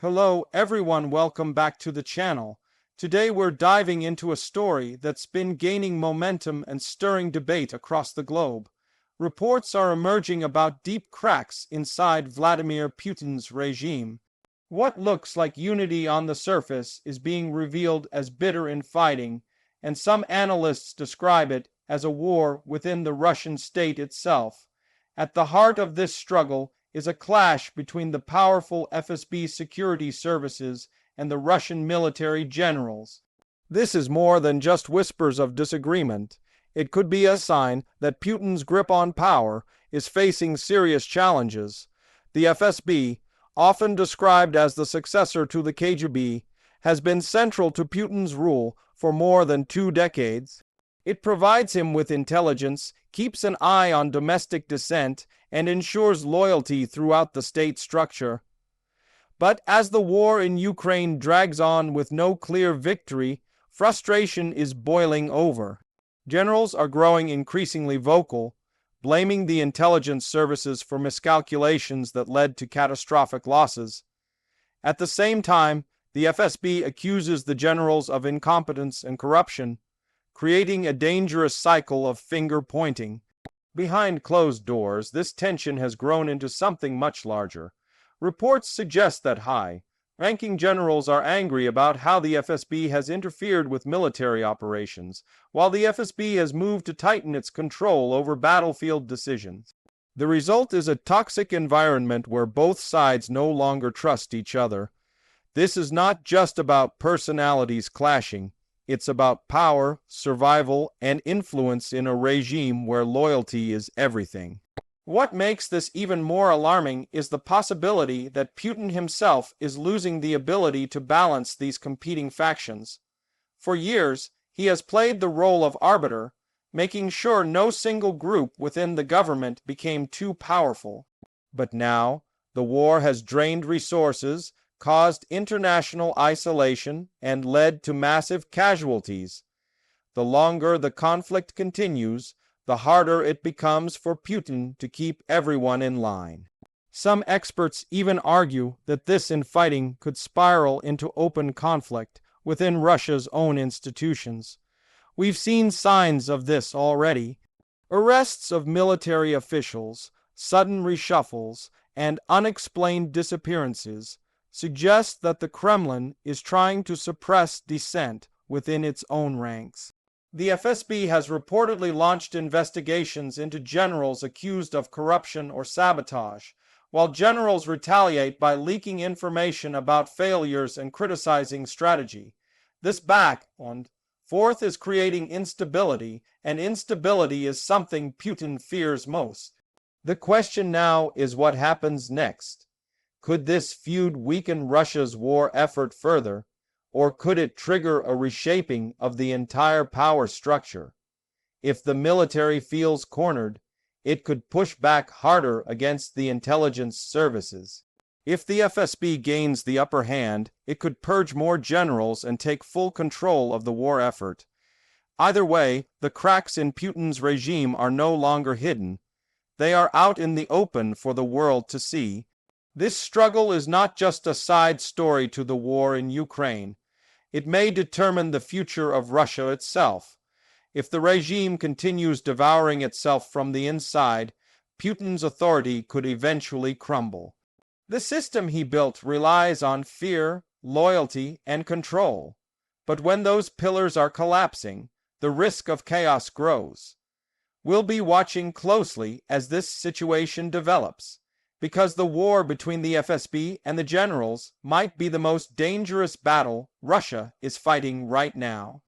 Hello everyone, welcome back to the channel. Today we're diving into a story that's been gaining momentum and stirring debate across the globe. Reports are emerging about deep cracks inside Vladimir Putin's regime. What looks like unity on the surface is being revealed as bitter infighting, and some analysts describe it as a war within the Russian state itself. At the heart of this struggle is a clash between the powerful FSB security services and the Russian military generals. This is more than just whispers of disagreement. It could be a sign that Putin's grip on power is facing serious challenges. The FSB, often described as the successor to the KGB, has been central to Putin's rule for more than 2 decades. It provides him with intelligence, keeps an eye on domestic dissent, and ensures loyalty throughout the state structure. But as the war in Ukraine drags on with no clear victory, frustration is boiling over. Generals are growing increasingly vocal, blaming the intelligence services for miscalculations that led to catastrophic losses. At the same time, the FSB accuses the generals of incompetence and corruption, creating a dangerous cycle of finger-pointing. Behind closed doors, this tension has grown into something much larger. Reports suggest that high-ranking generals are angry about how the FSB has interfered with military operations, while the FSB has moved to tighten its control over battlefield decisions. The result is a toxic environment where both sides no longer trust each other. This is not just about personalities clashing. It's about power, survival, and influence in a regime where loyalty is everything. What makes this even more alarming is the possibility that Putin himself is losing the ability to balance these competing factions. For years, he has played the role of arbiter, making sure no single group within the government became too powerful. But now, the war has drained resources, caused international isolation, and led to massive casualties. The longer the conflict continues, the harder it becomes for Putin to keep everyone in line. Some experts even argue that this infighting could spiral into open conflict within Russia's own institutions. We've seen signs of this already. Arrests of military officials, sudden reshuffles, and unexplained disappearances suggest that the Kremlin is trying to suppress dissent within its own ranks. The FSB has reportedly launched investigations into generals accused of corruption or sabotage, while generals retaliate by leaking information about failures and criticizing strategy. This back and forth is creating instability, and instability is something Putin fears most. The question now is what happens next. Could this feud weaken Russia's war effort further, or could it trigger a reshaping of the entire power structure? If the military feels cornered, it could push back harder against the intelligence services. If the FSB gains the upper hand, it could purge more generals and take full control of the war effort. Either way, the cracks in Putin's regime are no longer hidden. They are out in the open for the world to see. This struggle is not just a side story to the war in Ukraine. It may determine the future of Russia itself. If the regime continues devouring itself from the inside, Putin's authority could eventually crumble. The system he built relies on fear, loyalty, and control. But when those pillars are collapsing, the risk of chaos grows. We'll be watching closely as this situation develops, because the war between the FSB and the generals might be the most dangerous battle Russia is fighting right now.